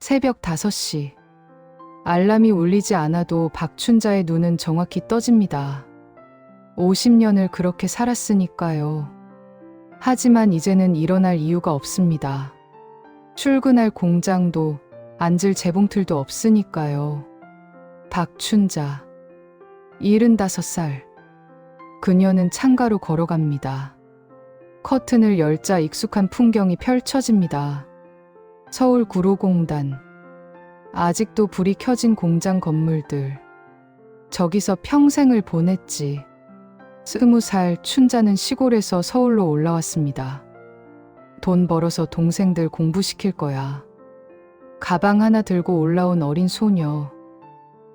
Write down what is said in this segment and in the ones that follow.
새벽 5시. 알람이 울리지 않아도 박춘자의 눈은 정확히 떠집니다. 50년을 그렇게 살았으니까요. 하지만 이제는 일어날 이유가 없습니다. 출근할 공장도 앉을 재봉틀도 없으니까요. 박춘자, 75살. 그녀는 창가로 걸어갑니다. 커튼을 열자 익숙한 풍경이 펼쳐집니다. 서울 구로공단. 아직도 불이 켜진 공장 건물들. 저기서 평생을 보냈지. 20살 춘자는 시골에서 서울로 올라왔습니다. 돈 벌어서 동생들 공부시킬 거야. 가방 하나 들고 올라온 어린 소녀.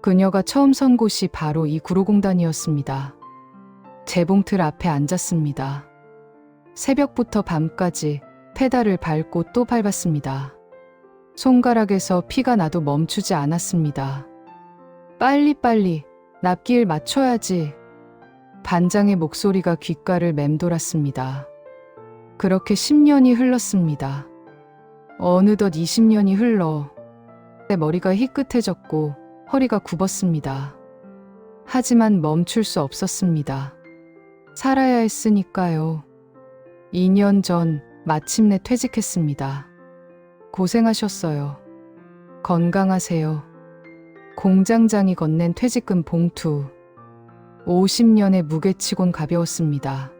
그녀가 처음 선 곳이 바로 이 구로공단이었습니다. 재봉틀 앞에 앉았습니다. 새벽부터 밤까지 페달을 밟고 또 밟았습니다. 손가락에서 피가 나도 멈추지 않았습니다. 빨리빨리 납기일 맞춰야지. 반장의 목소리가 귓가를 맴돌았습니다. 그렇게 10년이 흘렀습니다. 어느덧 20년이 흘러 내 머리가 희끗해졌고 허리가 굽었습니다. 하지만 멈출 수 없었습니다. 살아야 했으니까요. 2년 전 마침내 퇴직했습니다. 고생하셨어요. 건강하세요. 공장장이 건넨 퇴직금 봉투. 50년의 무게치곤 가벼웠습니다.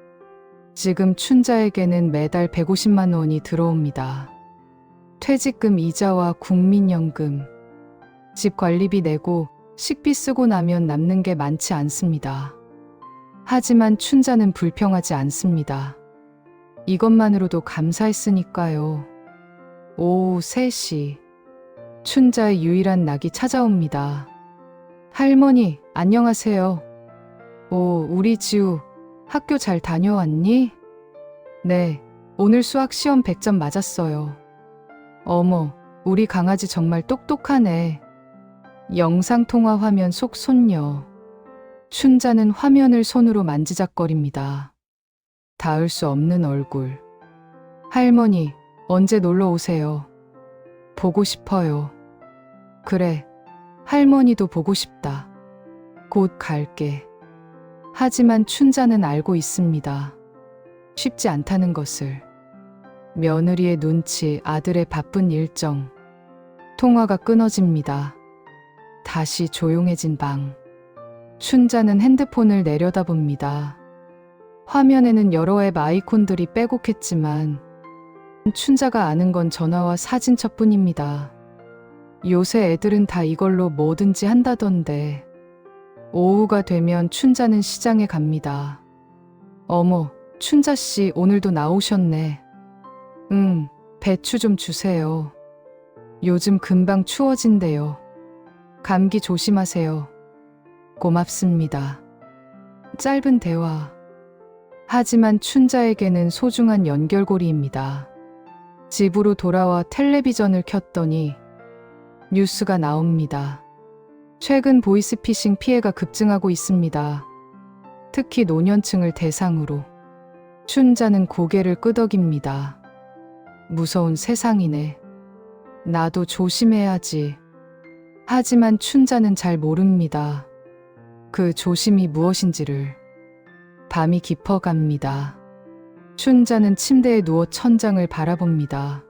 지금 춘자에게는 매달 150만 원이 들어옵니다. 퇴직금 이자와 국민연금. 집 관리비 내고 식비 쓰고 나면 남는 게 많지 않습니다. 하지만 춘자는 불평하지 않습니다. 이것만으로도 감사했으니까요. 오후 3시. 춘자의 유일한 낙이 찾아옵니다. 할머니, 안녕하세요. 오, 우리 지우, 학교 잘 다녀왔니? 네, 오늘 수학 시험 100점 맞았어요. 어머, 우리 강아지 정말 똑똑하네. 영상통화 화면 속 손녀. 춘자는 화면을 손으로 만지작거립니다. 닿을 수 없는 얼굴. 할머니, 언제 놀러 오세요? 보고 싶어요. 그래, 할머니도 보고 싶다. 곧 갈게. 하지만 춘자는 알고 있습니다. 쉽지 않다는 것을. 며느리의 눈치, 아들의 바쁜 일정. 통화가 끊어집니다. 다시 조용해진 방. 춘자는 핸드폰을 내려다봅니다. 화면에는 여러 앱 아이콘들이 빼곡했지만 춘자가 아는 건 전화와 사진첩뿐입니다. 요새 애들은 다 이걸로 뭐든지 한다던데. 오후가 되면 춘자는 시장에 갑니다. 어머, 춘자씨 오늘도 나오셨네. 응, 배추 좀 주세요. 요즘 금방 추워진대요. 감기 조심하세요. 고맙습니다. 짧은 대화. 하지만 춘자에게는 소중한 연결고리입니다. 집으로 돌아와 텔레비전을 켰더니 뉴스가 나옵니다. 최근 보이스피싱 피해가 급증하고 있습니다. 특히 노년층을 대상으로. 춘자는 고개를 끄덕입니다. 무서운 세상이네. 나도 조심해야지. 하지만 춘자는 잘 모릅니다. 그 조심이 무엇인지를. 밤이 깊어갑니다. 춘자는 침대에 누워 천장을 바라봅니다.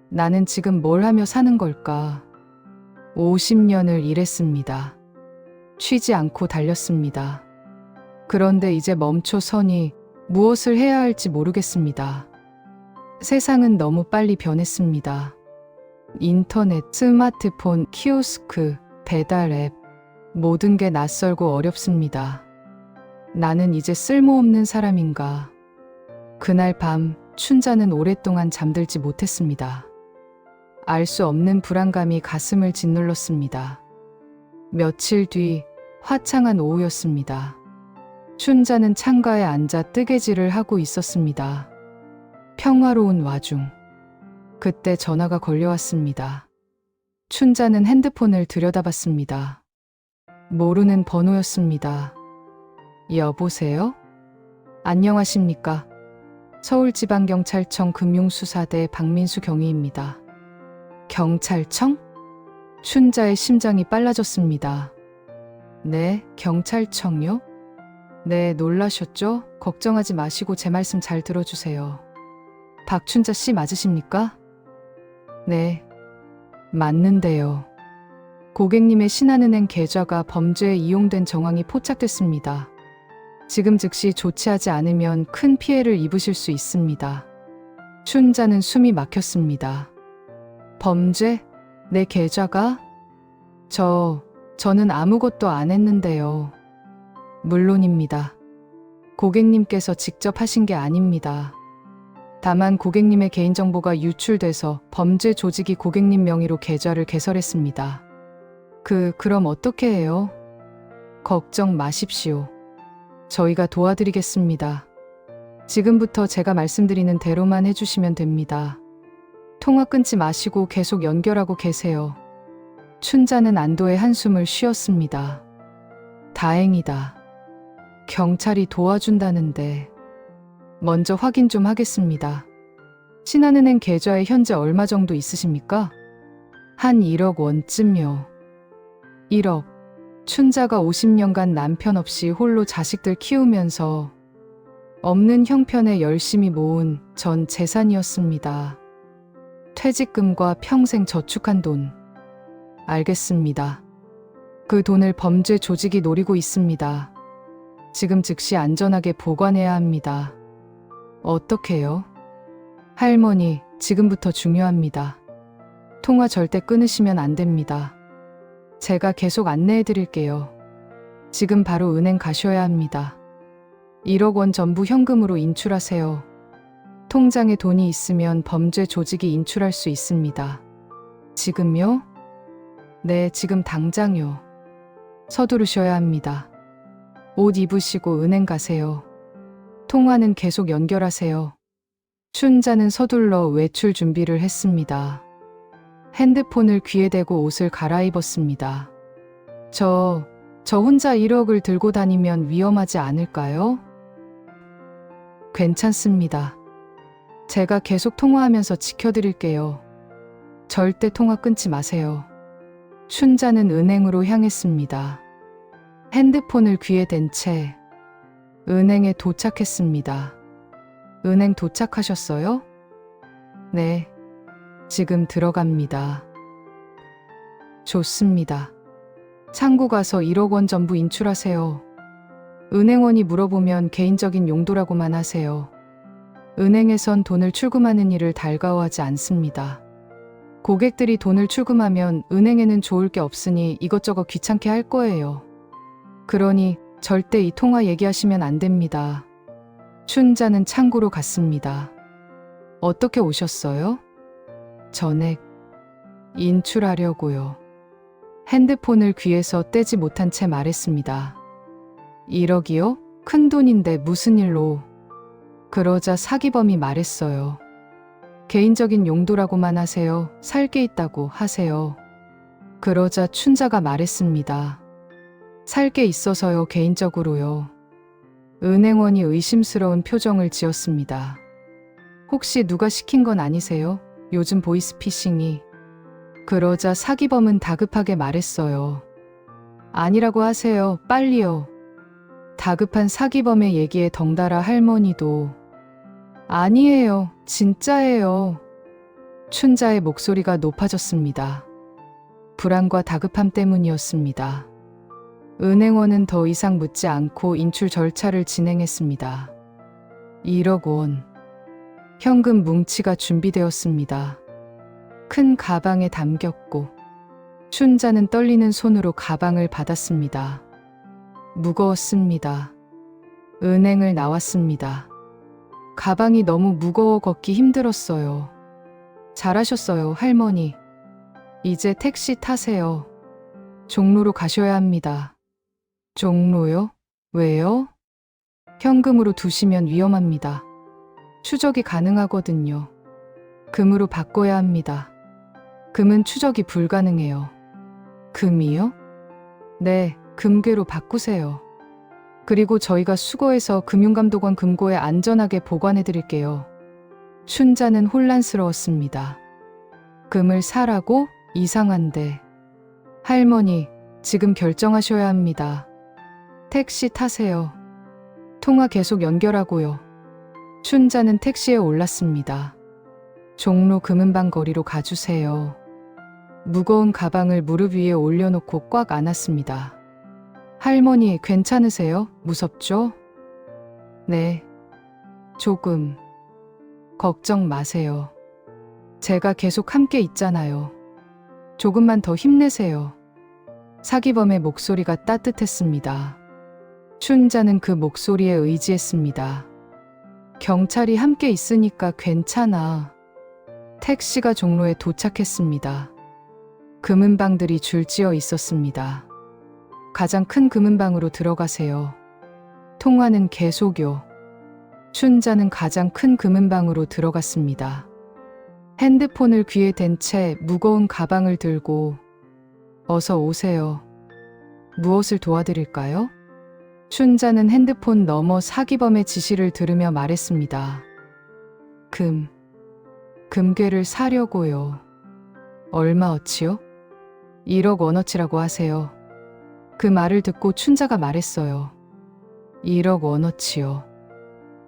나는 지금 뭘 하며 사는 걸까? 50년을 일했습니다. 쉬지 않고 달렸습니다. 그런데 이제 멈춰서니 무엇을 해야 할지 모르겠습니다. 세상은 너무 빨리 변했습니다. 인터넷, 스마트폰, 키오스크, 배달 앱, 모든 게 낯설고 어렵습니다. 나는 이제 쓸모없는 사람인가? 그날 밤, 춘자는 오랫동안 잠들지 못했습니다. 알 수 없는 불안감이 가슴을 짓눌렀습니다. 며칠 뒤, 화창한 오후였습니다. 춘자는 창가에 앉아 뜨개질을 하고 있었습니다. 평화로운 와중, 그때 전화가 걸려왔습니다. 춘자는 핸드폰을 들여다봤습니다. 모르는 번호였습니다. 여보세요? 안녕하십니까? 서울지방경찰청 금융수사대 박민수 경위입니다. 경찰청? 춘자의 심장이 빨라졌습니다. 네, 경찰청요? 네, 놀라셨죠? 걱정하지 마시고 제 말씀 잘 들어주세요. 박춘자 씨 맞으십니까? 네, 맞는데요. 고객님의 신한은행 계좌가 범죄에 이용된 정황이 포착됐습니다. 지금 즉시 조치하지 않으면 큰 피해를 입으실 수 있습니다. 춘자는 숨이 막혔습니다. 범죄? 내 계좌가? 저는 아무것도 안 했는데요. 물론입니다. 고객님께서 직접 하신 게 아닙니다. 다만 고객님의 개인정보가 유출돼서 범죄 조직이 고객님 명의로 계좌를 개설했습니다. 그럼 어떻게 해요? 걱정 마십시오. 저희가 도와드리겠습니다. 지금부터 제가 말씀드리는 대로만 해주시면 됩니다. 통화 끊지 마시고 계속 연결하고 계세요. 춘자는 안도의 한숨을 쉬었습니다. 다행이다. 경찰이 도와준다는데. 먼저 확인 좀 하겠습니다. 신한은행 계좌에 현재 얼마 정도 있으십니까? 한 1억 원쯤요. 1억. 춘자가 50년간 남편 없이 홀로 자식들 키우면서 없는 형편에 열심히 모은 전 재산이었습니다. 퇴직금과 평생 저축한 돈. 알겠습니다. 그 돈을 범죄 조직이 노리고 있습니다. 지금 즉시 안전하게 보관해야 합니다. 어떻게요? 할머니, 지금부터 중요합니다. 통화 절대 끊으시면 안 됩니다. 제가 계속 안내해 드릴게요. 지금 바로 은행 가셔야 합니다. 1억 원 전부 현금으로 인출하세요. 통장에 돈이 있으면 범죄 조직이 인출할 수 있습니다. 지금요? 네, 지금 당장요. 서두르셔야 합니다. 옷 입으시고 은행 가세요. 통화는 계속 연결하세요. 춘자는 서둘러 외출 준비를 했습니다. 핸드폰을 귀에 대고 옷을 갈아입었습니다. 저 혼자 1억을 들고 다니면 위험하지 않을까요? 괜찮습니다. 제가 계속 통화하면서 지켜드릴게요. 절대 통화 끊지 마세요. 춘자는 은행으로 향했습니다. 핸드폰을 귀에 댄 채 은행에 도착했습니다. 은행 도착하셨어요? 네, 지금 들어갑니다. 좋습니다. 창구 가서 1억 원 전부 인출하세요. 은행원이 물어보면 개인적인 용도라고만 하세요. 은행에선 돈을 출금하는 일을 달가워하지 않습니다. 고객들이 돈을 출금하면 은행에는 좋을 게 없으니 이것저것 귀찮게 할 거예요. 그러니 절대 이 통화 얘기하시면 안 됩니다. 춘자는 창구로 갔습니다. 어떻게 오셨어요? 전액 인출하려고요. 핸드폰을 귀에서 떼지 못한 채 말했습니다. 1억이요? 큰 돈인데 무슨 일로? 그러자 사기범이 말했어요. 개인적인 용도라고만 하세요. 살 게 있다고 하세요. 그러자 춘자가 말했습니다. 살 게 있어서요, 개인적으로요. 은행원이 의심스러운 표정을 지었습니다. 혹시 누가 시킨 건 아니세요? 요즘 보이스피싱이. 그러자 사기범은 다급하게 말했어요. 아니라고 하세요. 빨리요. 다급한 사기범의 얘기에 덩달아 할머니도 아니에요. 진짜예요. 춘자의 목소리가 높아졌습니다. 불안과 다급함 때문이었습니다. 은행원은 더 이상 묻지 않고 인출 절차를 진행했습니다. 1억 원. 현금 뭉치가 준비되었습니다. 큰 가방에 담겼고 춘자는 떨리는 손으로 가방을 받았습니다. 무거웠습니다. 은행을 나왔습니다. 가방이 너무 무거워 걷기 힘들었어요. 잘하셨어요, 할머니. 이제 택시 타세요. 종로로 가셔야 합니다. 종로요? 왜요? 현금으로 두시면 위험합니다. 추적이 가능하거든요. 금으로 바꿔야 합니다. 금은 추적이 불가능해요. 금이요? 네, 금괴로 바꾸세요. 그리고 저희가 수거해서 금융감독원 금고에 안전하게 보관해 드릴게요. 춘자는 혼란스러웠습니다. 금을 사라고? 이상한데. 할머니, 지금 결정하셔야 합니다. 택시 타세요. 통화 계속 연결하고요. 춘자는 택시에 올랐습니다. 종로 금은방 거리로 가주세요. 무거운 가방을 무릎 위에 올려놓고 꽉 안았습니다. 할머니, 괜찮으세요? 무섭죠? 네. 조금. 걱정 마세요. 제가 계속 함께 있잖아요. 조금만 더 힘내세요. 사기범의 목소리가 따뜻했습니다. 춘자는 그 목소리에 의지했습니다. 경찰이 함께 있으니까 괜찮아. 택시가 종로에 도착했습니다. 금은방들이 줄지어 있었습니다. 가장 큰 금은방으로 들어가세요. 통화는 계속요. 춘자는 가장 큰 금은방으로 들어갔습니다. 핸드폰을 귀에 댄 채 무거운 가방을 들고 어서 오세요. 무엇을 도와드릴까요? 춘자는 핸드폰 너머 사기범의 지시를 들으며 말했습니다. 금괴를 사려고요. 얼마어치요? 1억 원어치라고 하세요. 그 말을 듣고 춘자가 말했어요. 1억 원어치요.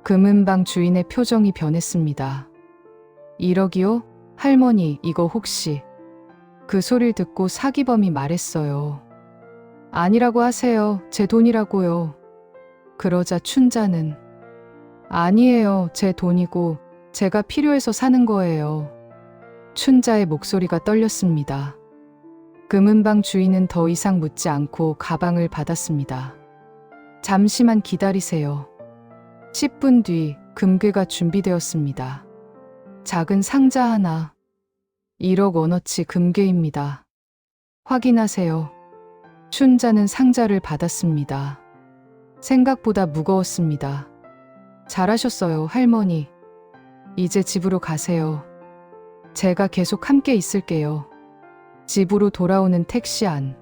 금은방 주인의 표정이 변했습니다. 1억이요? 할머니, 이거 혹시... 그 소리를 듣고 사기범이 말했어요. 아니라고 하세요. 제 돈이라고요. 그러자 춘자는 아니에요. 제 돈이고 제가 필요해서 사는 거예요. 춘자의 목소리가 떨렸습니다. 금은방 주인은 더 이상 묻지 않고 가방을 받았습니다. 잠시만 기다리세요. 10분 뒤 금괴가 준비되었습니다. 작은 상자 하나. 1억 원어치 금괴입니다. 확인하세요. 춘자는 상자를 받았습니다. 생각보다 무거웠습니다. 잘하셨어요, 할머니. 이제 집으로 가세요. 제가 계속 함께 있을게요. 집으로 돌아오는 택시 안.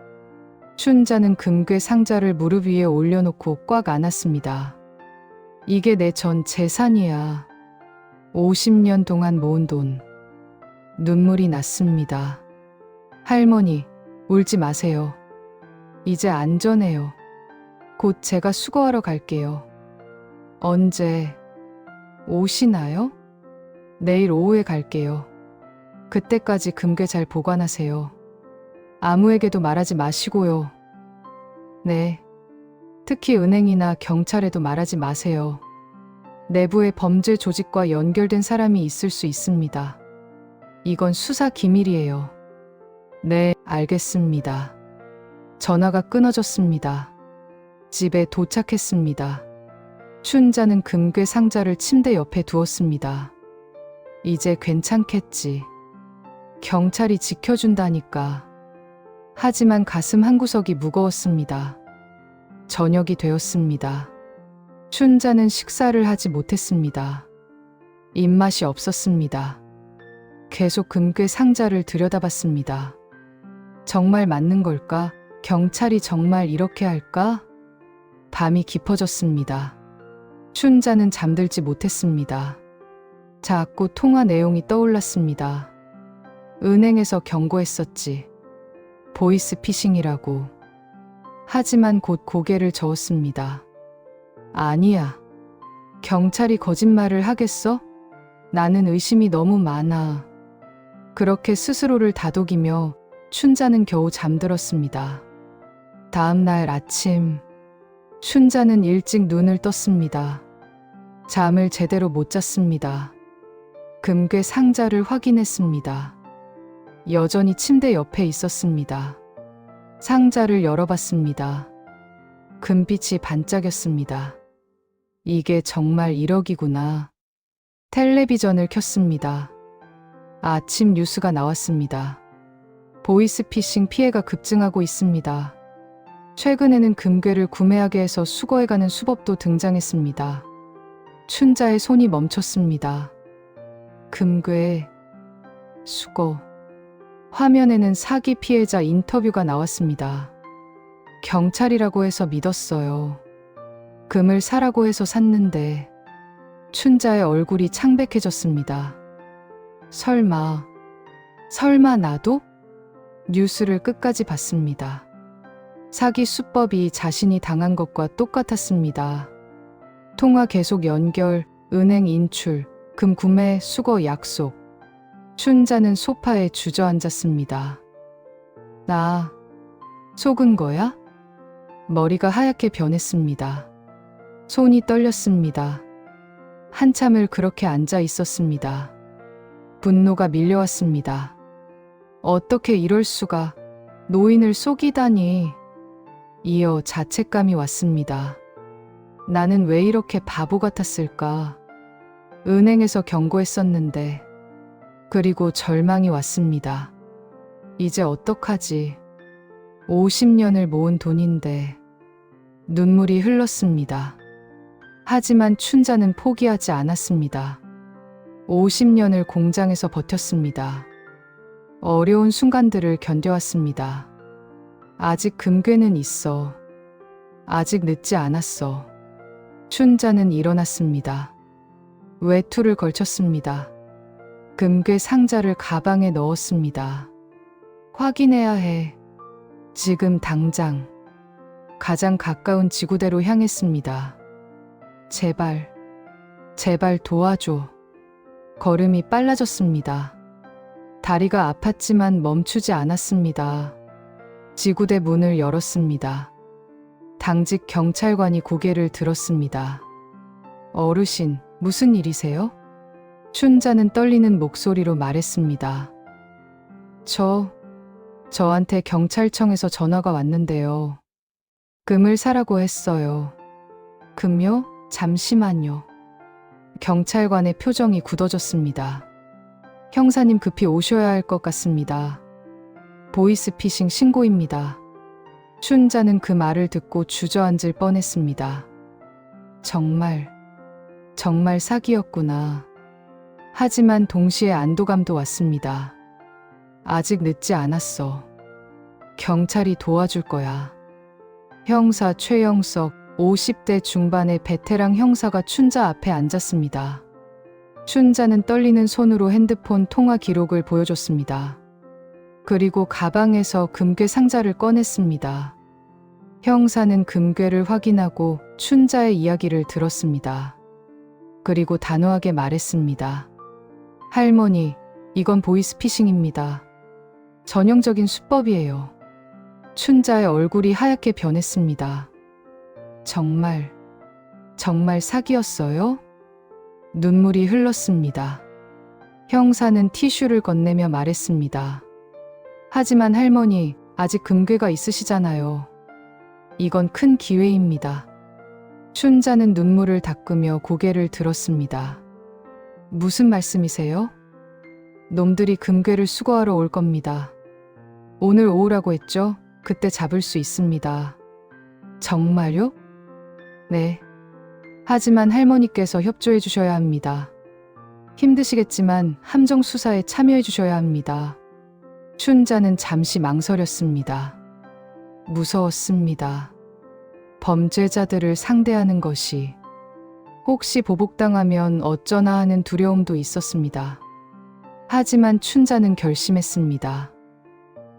춘자는 금괴 상자를 무릎 위에 올려놓고 꽉 안았습니다. 이게 내 전 재산이야. 50년 동안 모은 돈. 눈물이 났습니다. 할머니, 울지 마세요. 이제 안전해요. 곧 제가 수거하러 갈게요. 언제 오시나요? 내일 오후에 갈게요. 그때까지 금괴 잘 보관하세요. 아무에게도 말하지 마시고요. 네. 특히 은행이나 경찰에도 말하지 마세요. 내부에 범죄 조직과 연결된 사람이 있을 수 있습니다. 이건 수사 기밀이에요. 네, 알겠습니다. 전화가 끊어졌습니다. 집에 도착했습니다. 춘자는 금괴 상자를 침대 옆에 두었습니다. 이제 괜찮겠지. 경찰이 지켜준다니까. 하지만 가슴 한구석이 무거웠습니다. 저녁이 되었습니다. 춘자는 식사를 하지 못했습니다. 입맛이 없었습니다. 계속 금괴 상자를 들여다봤습니다. 정말 맞는 걸까? 경찰이 정말 이렇게 할까? 밤이 깊어졌습니다. 춘자는 잠들지 못했습니다. 자꾸 통화 내용이 떠올랐습니다. 은행에서 경고했었지. 보이스 피싱이라고. 하지만 곧 고개를 저었습니다. 아니야. 경찰이 거짓말을 하겠어? 나는 의심이 너무 많아. 그렇게 스스로를 다독이며 춘자는 겨우 잠들었습니다. 다음 날 아침, 춘자는 일찍 눈을 떴습니다. 잠을 제대로 못 잤습니다. 금괴 상자를 확인했습니다. 여전히 침대 옆에 있었습니다. 상자를 열어봤습니다. 금빛이 반짝였습니다. 이게 정말 1억이구나. 텔레비전을 켰습니다. 아침 뉴스가 나왔습니다. 보이스피싱 피해가 급증하고 있습니다. 최근에는 금괴를 구매하게 해서 수거해가는 수법도 등장했습니다. 춘자의 손이 멈췄습니다. 금괴, 수거. 화면에는 사기 피해자 인터뷰가 나왔습니다. 경찰이라고 해서 믿었어요. 금을 사라고 해서 샀는데 춘자의 얼굴이 창백해졌습니다. 설마 설마 나도? 뉴스를 끝까지 봤습니다. 사기 수법이 자신이 당한 것과 똑같았습니다. 통화 계속 연결, 은행 인출, 금 구매, 수거 약속. 춘자는 소파에 주저앉았습니다. 나 속은 거야? 머리가 하얗게 변했습니다. 손이 떨렸습니다. 한참을 그렇게 앉아 있었습니다. 분노가 밀려왔습니다. 어떻게 이럴 수가, 노인을 속이다니. 이어 자책감이 왔습니다. 나는 왜 이렇게 바보 같았을까? 은행에서 경고했었는데. 그리고 절망이 왔습니다. 이제 어떡하지? 50년을 모은 돈인데. 눈물이 흘렀습니다. 하지만 춘자는 포기하지 않았습니다. 50년을 공장에서 버텼습니다. 어려운 순간들을 견뎌왔습니다. 아직 금괴는 있어. 아직 늦지 않았어. 춘자는 일어났습니다. 외투를 걸쳤습니다. 금괴 상자를 가방에 넣었습니다. 확인해야 해. 지금 당장. 가장 가까운 지구대로 향했습니다. 제발, 제발 도와줘. 걸음이 빨라졌습니다. 다리가 아팠지만 멈추지 않았습니다. 지구대 문을 열었습니다. 당직 경찰관이 고개를 들었습니다. 어르신, 무슨 일이세요? 춘자는 떨리는 목소리로 말했습니다. 저한테 경찰청에서 전화가 왔는데요. 금을 사라고 했어요. 금요? 잠시만요. 경찰관의 표정이 굳어졌습니다. 형사님 급히 오셔야 할 것 같습니다. 보이스피싱 신고입니다. 춘자는 그 말을 듣고 주저앉을 뻔했습니다. 정말 사기였구나. 하지만 동시에 안도감도 왔습니다. 아직 늦지 않았어. 경찰이 도와줄 거야. 형사 최영석, 50대 중반의 베테랑 형사가 춘자 앞에 앉았습니다. 춘자는 떨리는 손으로 핸드폰 통화 기록을 보여줬습니다. 그리고 가방에서 금괴 상자를 꺼냈습니다. 형사는 금괴를 확인하고 춘자의 이야기를 들었습니다. 그리고 단호하게 말했습니다. 할머니, 이건 보이스피싱입니다. 전형적인 수법이에요. 춘자의 얼굴이 하얗게 변했습니다. 정말 사기였어요? 눈물이 흘렀습니다. 형사는 티슈를 건네며 말했습니다. 하지만 할머니, 아직 금괴가 있으시잖아요. 이건 큰 기회입니다. 춘자는 눈물을 닦으며 고개를 들었습니다. 무슨 말씀이세요? 놈들이 금괴를 수거하러 올 겁니다. 오늘 오후라고 했죠? 그때 잡을 수 있습니다. 정말요? 네. 하지만 할머니께서 협조해 주셔야 합니다. 힘드시겠지만 함정 수사에 참여해 주셔야 합니다. 춘자는 잠시 망설였습니다. 무서웠습니다. 범죄자들을 상대하는 것이 혹시 보복당하면 어쩌나 하는 두려움도 있었습니다. 하지만 춘자는 결심했습니다.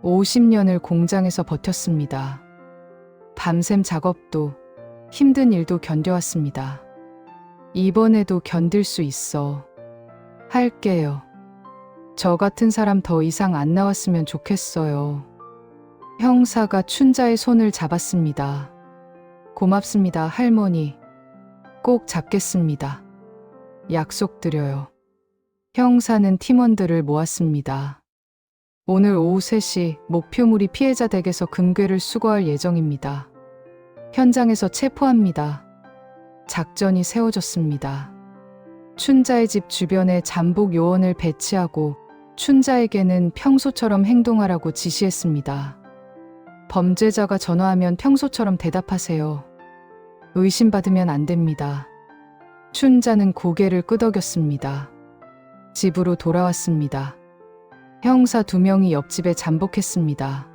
50년을 공장에서 버텼습니다. 밤샘 작업도 힘든 일도 견뎌왔습니다. 이번에도 견딜 수 있어. 할게요. 저 같은 사람 더 이상 안 나왔으면 좋겠어요. 형사가 춘자의 손을 잡았습니다. 고맙습니다, 할머니. 꼭 잡겠습니다. 약속드려요. 형사는 팀원들을 모았습니다. 오늘 오후 3시 목표물이 피해자 댁에서 금괴를 수거할 예정입니다. 현장에서 체포합니다. 작전이 세워졌습니다. 춘자의 집 주변에 잠복 요원을 배치하고 춘자에게는 평소처럼 행동하라고 지시했습니다. 범죄자가 전화하면 평소처럼 대답하세요. 의심받으면 안 됩니다. 춘자는 고개를 끄덕였습니다. 집으로 돌아왔습니다. 형사 2명이 옆집에 잠복했습니다.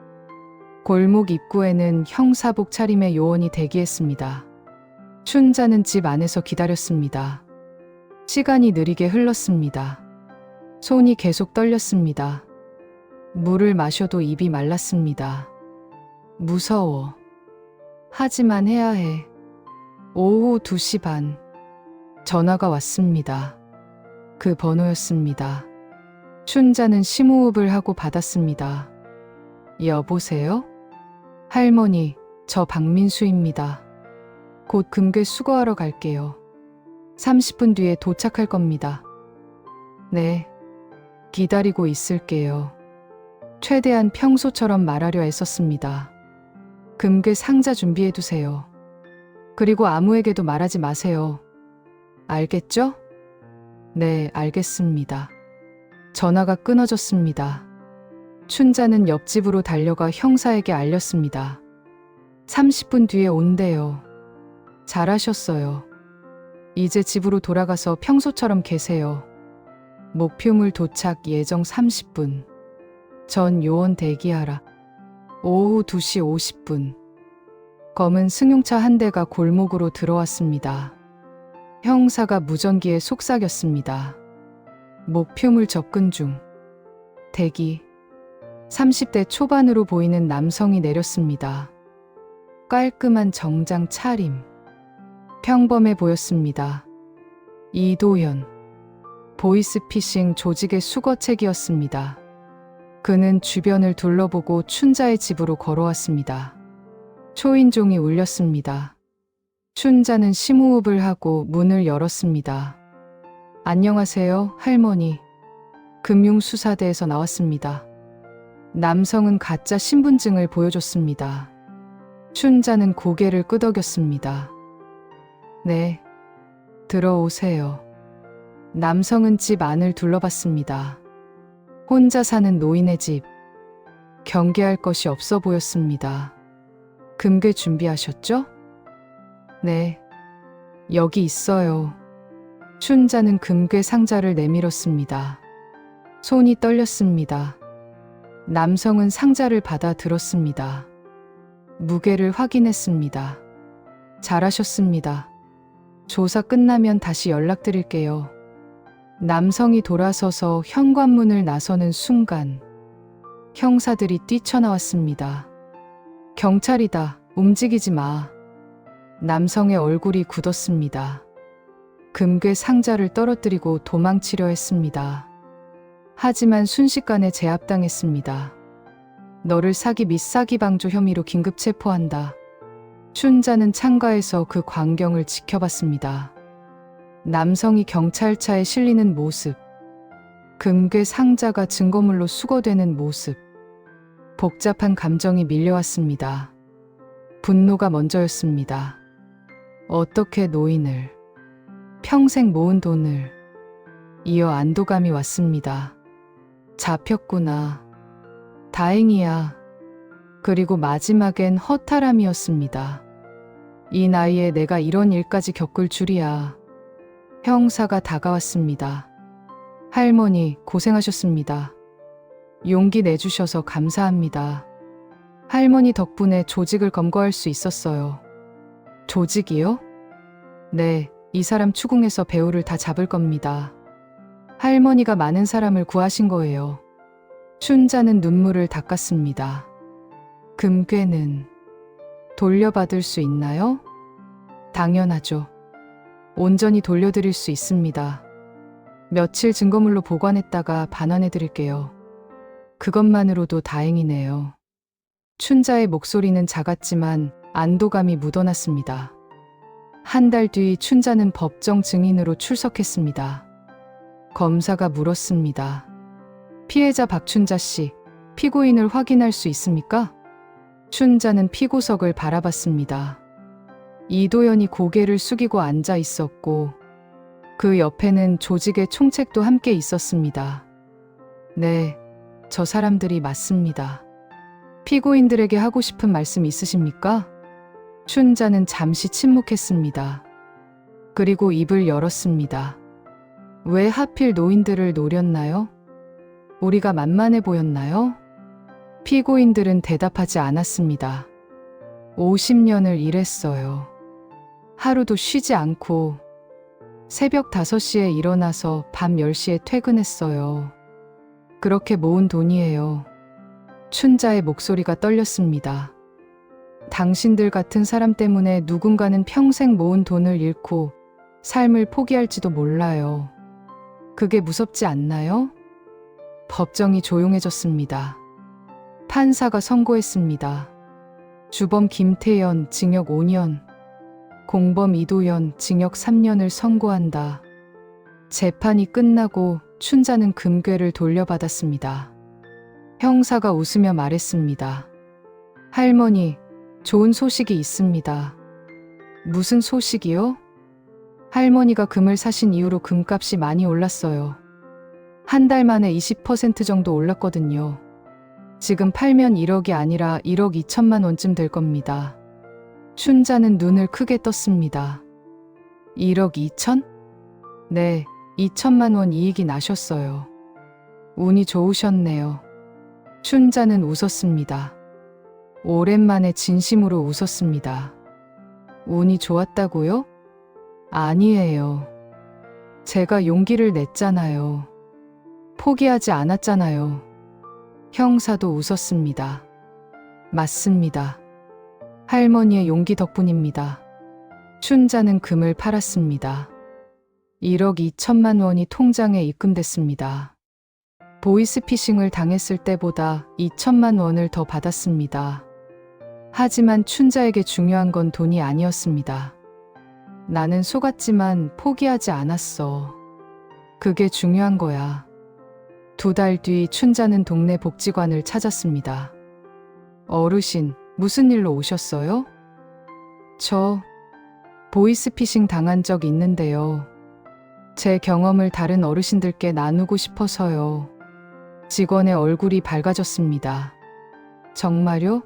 골목 입구에는 형사복 차림의 요원이 대기했습니다. 춘자는 집 안에서 기다렸습니다. 시간이 느리게 흘렀습니다. 손이 계속 떨렸습니다. 물을 마셔도 입이 말랐습니다. 무서워. 하지만 해야 해. 오후 2시 반. 전화가 왔습니다. 그 번호였습니다. 춘자는 심호흡을 하고 받았습니다. 여보세요? 할머니, 저 박민수입니다. 곧 금괴 수거하러 갈게요. 30분 뒤에 도착할 겁니다. 네, 기다리고 있을게요. 최대한 평소처럼 말하려 애썼습니다. 금괴 상자 준비해두세요. 그리고 아무에게도 말하지 마세요. 알겠죠? 네, 알겠습니다. 전화가 끊어졌습니다. 춘자는 옆집으로 달려가 형사에게 알렸습니다. 30분 뒤에 온대요. 잘하셨어요. 이제 집으로 돌아가서 평소처럼 계세요. 목표물 도착 예정 30분. 전 요원 대기하라. 오후 2시 50분. 검은 승용차 한 대가 골목으로 들어왔습니다. 형사가 무전기에 속삭였습니다. 목표물 접근 중. 대기. 30대 초반으로 보이는 남성이 내렸습니다. 깔끔한 정장 차림. 평범해 보였습니다. 이도현. 보이스피싱 조직의 수거책이었습니다. 그는 주변을 둘러보고 춘자의 집으로 걸어왔습니다. 초인종이 울렸습니다. 춘자는 심호흡을 하고 문을 열었습니다. 안녕하세요, 할머니. 금융수사대에서 나왔습니다. 남성은 가짜 신분증을 보여줬습니다. 춘자는 고개를 끄덕였습니다. 네, 들어오세요. 남성은 집 안을 둘러봤습니다. 혼자 사는 노인의 집. 경계할 것이 없어 보였습니다. 금괴 준비하셨죠? 네, 여기 있어요. 춘자는 금괴 상자를 내밀었습니다. 손이 떨렸습니다. 남성은 상자를 받아 들었습니다. 무게를 확인했습니다. 잘하셨습니다. 조사 끝나면 다시 연락드릴게요. 남성이 돌아서서 현관문을 나서는 순간 형사들이 뛰쳐나왔습니다. 경찰이다. 움직이지 마. 남성의 얼굴이 굳었습니다. 금괴 상자를 떨어뜨리고 도망치려 했습니다. 하지만 순식간에 제압당했습니다. 너를 사기 및 사기 방조 혐의로 긴급 체포한다. 춘자는 창가에서 그 광경을 지켜봤습니다. 남성이 경찰차에 실리는 모습, 금괴 상자가 증거물로 수거되는 모습, 복잡한 감정이 밀려왔습니다. 분노가 먼저였습니다. 어떻게 노인을, 평생 모은 돈을, 이어 안도감이 왔습니다. 잡혔구나. 다행이야. 그리고 마지막엔 허탈함이었습니다. 이 나이에 내가 이런 일까지 겪을 줄이야. 형사가 다가왔습니다. 할머니, 고생하셨습니다. 용기 내주셔서 감사합니다. 할머니 덕분에 조직을 검거할 수 있었어요. 조직이요? 네, 이 사람 추궁해서 배우를 다 잡을 겁니다. 할머니가 많은 사람을 구하신 거예요. 춘자는 눈물을 닦았습니다. 금괴는 돌려받을 수 있나요? 당연하죠. 온전히 돌려드릴 수 있습니다. 며칠 증거물로 보관했다가 반환해드릴게요. 그것만으로도 다행이네요. 춘자의 목소리는 작았지만 안도감이 묻어났습니다. 한 달 뒤 춘자는 법정 증인으로 출석했습니다. 검사가 물었습니다. 피해자 박춘자 씨, 피고인을 확인할 수 있습니까? 춘자는 피고석을 바라봤습니다. 이도현이 고개를 숙이고 앉아 있었고 그 옆에는 조직의 총책도 함께 있었습니다. 네, 저 사람들이 맞습니다. 피고인들에게 하고 싶은 말씀 있으십니까? 춘자는 잠시 침묵했습니다. 그리고 입을 열었습니다. 왜 하필 노인들을 노렸나요? 우리가 만만해 보였나요? 피고인들은 대답하지 않았습니다. 50년을 일했어요. 하루도 쉬지 않고 새벽 5시에 일어나서 밤 10시에 퇴근했어요. 그렇게 모은 돈이에요. 춘자의 목소리가 떨렸습니다. 당신들 같은 사람 때문에 누군가는 평생 모은 돈을 잃고 삶을 포기할지도 몰라요. 그게 무섭지 않나요? 법정이 조용해졌습니다. 판사가 선고했습니다. 주범 김태연 징역 5년, 공범 이도연 징역 3년을 선고한다. 재판이 끝나고 춘자는 금괴를 돌려받았습니다. 형사가 웃으며 말했습니다. 할머니, 좋은 소식이 있습니다. 무슨 소식이요? 할머니가 금을 사신 이후로 금값이 많이 올랐어요. 한 달 만에 20% 정도 올랐거든요. 지금 팔면 1억이 아니라 1억 2천만 원쯤 될 겁니다. 춘자는 눈을 크게 떴습니다. 1억 2천? 네, 2천만 원 이익이 나셨어요. 운이 좋으셨네요. 춘자는 웃었습니다. 오랜만에 진심으로 웃었습니다. 운이 좋았다고요? 아니에요. 제가 용기를 냈잖아요. 포기하지 않았잖아요. 형사도 웃었습니다. 맞습니다. 할머니의 용기 덕분입니다. 춘자는 금을 팔았습니다. 1억 2천만 원이 통장에 입금됐습니다. 보이스피싱을 당했을 때보다 2천만 원을 더 받았습니다. 하지만 춘자에게 중요한 건 돈이 아니었습니다. 나는 속았지만 포기하지 않았어. 그게 중요한 거야. 2달 뒤 춘자는 동네 복지관을 찾았습니다. 어르신, 무슨 일로 오셨어요? 저 보이스피싱 당한 적 있는데요. 제 경험을 다른 어르신들께 나누고 싶어서요. 직원의 얼굴이 밝아졌습니다. 정말요?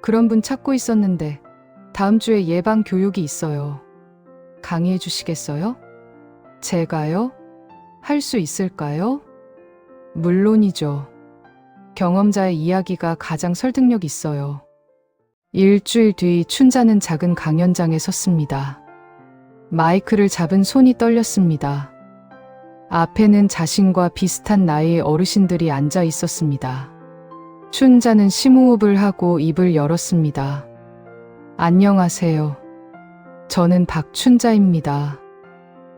그런 분 찾고 있었는데 다음 주에 예방 교육이 있어요. 강의해 주시겠어요? 제가요? 할 수 있을까요? 물론이죠. 경험자의 이야기가 가장 설득력 있어요. 일주일 뒤 춘자는 작은 강연장에 섰습니다. 마이크를 잡은 손이 떨렸습니다. 앞에는 자신과 비슷한 나이의 어르신들이 앉아 있었습니다. 춘자는 심호흡을 하고 입을 열었습니다. 안녕하세요. 저는 박춘자입니다.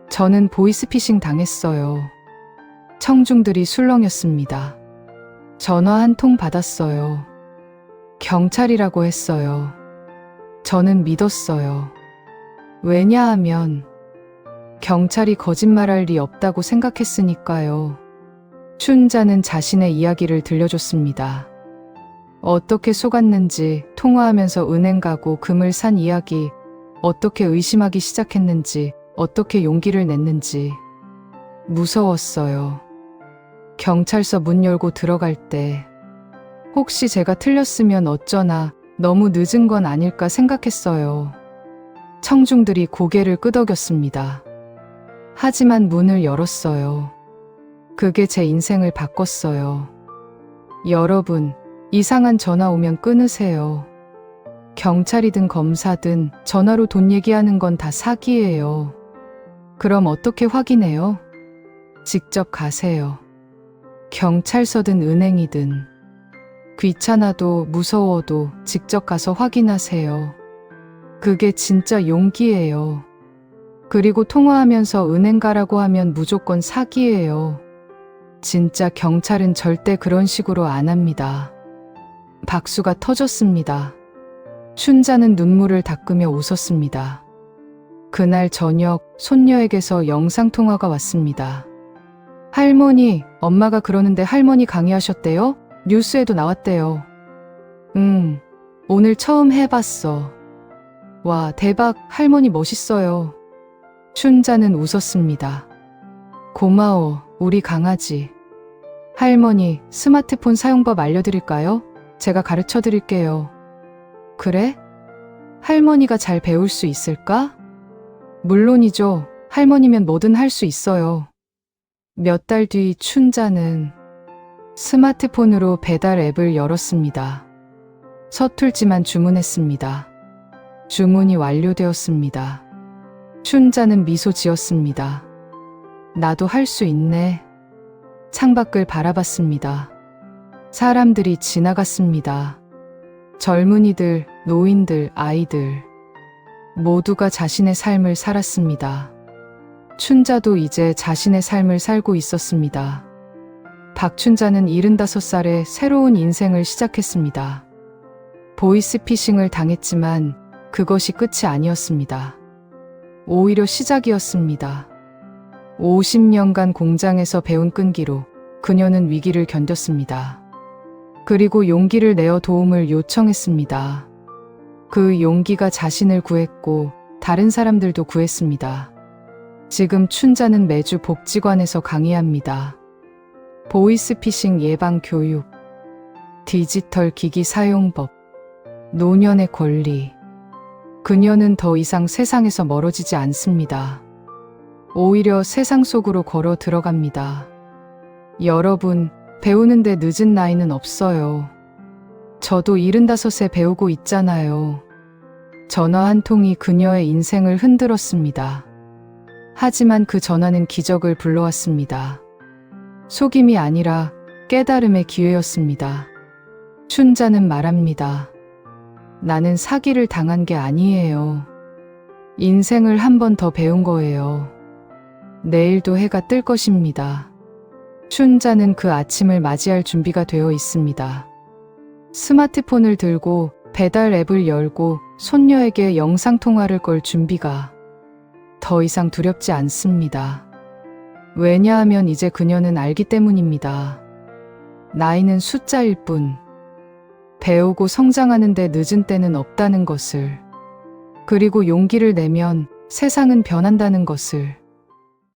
저는 보이스피싱 당했어요. 청중들이 술렁였습니다. 전화 한 통 받았어요. 경찰이라고 했어요. 저는 믿었어요. 왜냐하면 경찰이 거짓말할 리 없다고 생각했으니까요. 춘자는 자신의 이야기를 들려줬습니다. 어떻게 속았는지, 통화하면서 은행 가고 금을 산 이야기, 어떻게 의심하기 시작했는지, 어떻게 용기를 냈는지. 무서웠어요. 경찰서 문 열고 들어갈 때 혹시 제가 틀렸으면 어쩌나, 너무 늦은 건 아닐까 생각했어요. 청중들이 고개를 끄덕였습니다. 하지만 문을 열었어요. 그게 제 인생을 바꿨어요. 여러분, 이상한 전화 오면 끊으세요. 경찰이든 검사든 전화로 돈 얘기하는 건 다 사기예요. 그럼 어떻게 확인해요? 직접 가세요. 경찰서든 은행이든. 귀찮아도 무서워도 직접 가서 확인하세요. 그게 진짜 용기예요. 그리고 통화하면서 은행 가라고 하면 무조건 사기예요. 진짜 경찰은 절대 그런 식으로 안 합니다. 박수가 터졌습니다. 춘자는 눈물을 닦으며 웃었습니다. 그날 저녁 손녀에게서 영상통화가 왔습니다. 할머니, 엄마가 그러는데 할머니 강의하셨대요? 뉴스에도 나왔대요. 오늘 처음 해봤어. 와, 대박, 할머니 멋있어요. 춘자는 웃었습니다. 고마워, 우리 강아지. 할머니, 스마트폰 사용법 알려드릴까요? 제가 가르쳐 드릴게요. 그래? 할머니가 잘 배울 수 있을까? 물론이죠. 할머니면 뭐든 할 수 있어요. 몇 달 뒤 춘자는 스마트폰으로 배달 앱을 열었습니다. 서툴지만 주문했습니다. 주문이 완료되었습니다. 춘자는 미소 지었습니다. 나도 할 수 있네. 창밖을 바라봤습니다. 사람들이 지나갔습니다. 젊은이들, 노인들, 아이들. 모두가 자신의 삶을 살았습니다. 춘자도 이제 자신의 삶을 살고 있었습니다. 박춘자는 75살에 새로운 인생을 시작했습니다. 보이스피싱을 당했지만 그것이 끝이 아니었습니다. 오히려 시작이었습니다. 50년간 공장에서 배운 끈기로 그녀는 위기를 견뎠습니다. 그리고 용기를 내어 도움을 요청했습니다. 그 용기가 자신을 구했고 다른 사람들도 구했습니다. 지금 춘자는 매주 복지관에서 강의합니다. 보이스피싱 예방 교육, 디지털 기기 사용법, 노년의 권리. 그녀는 더 이상 세상에서 멀어지지 않습니다. 오히려 세상 속으로 걸어 들어갑니다. 여러분, 배우는데 늦은 나이는 없어요. 저도 75세 배우고 있잖아요. 전화 한 통이 그녀의 인생을 흔들었습니다. 하지만 그 전화는 기적을 불러왔습니다. 속임이 아니라 깨달음의 기회였습니다. 춘자는 말합니다. 나는 사기를 당한 게 아니에요. 인생을 한 번 더 배운 거예요. 내일도 해가 뜰 것입니다. 춘자는 그 아침을 맞이할 준비가 되어 있습니다. 스마트폰을 들고 배달 앱을 열고 손녀에게 영상통화를 걸 준비가 더 이상 두렵지 않습니다. 왜냐하면 이제 그녀는 알기 때문입니다. 나이는 숫자일 뿐. 배우고 성장하는데 늦은 때는 없다는 것을. 그리고 용기를 내면 세상은 변한다는 것을.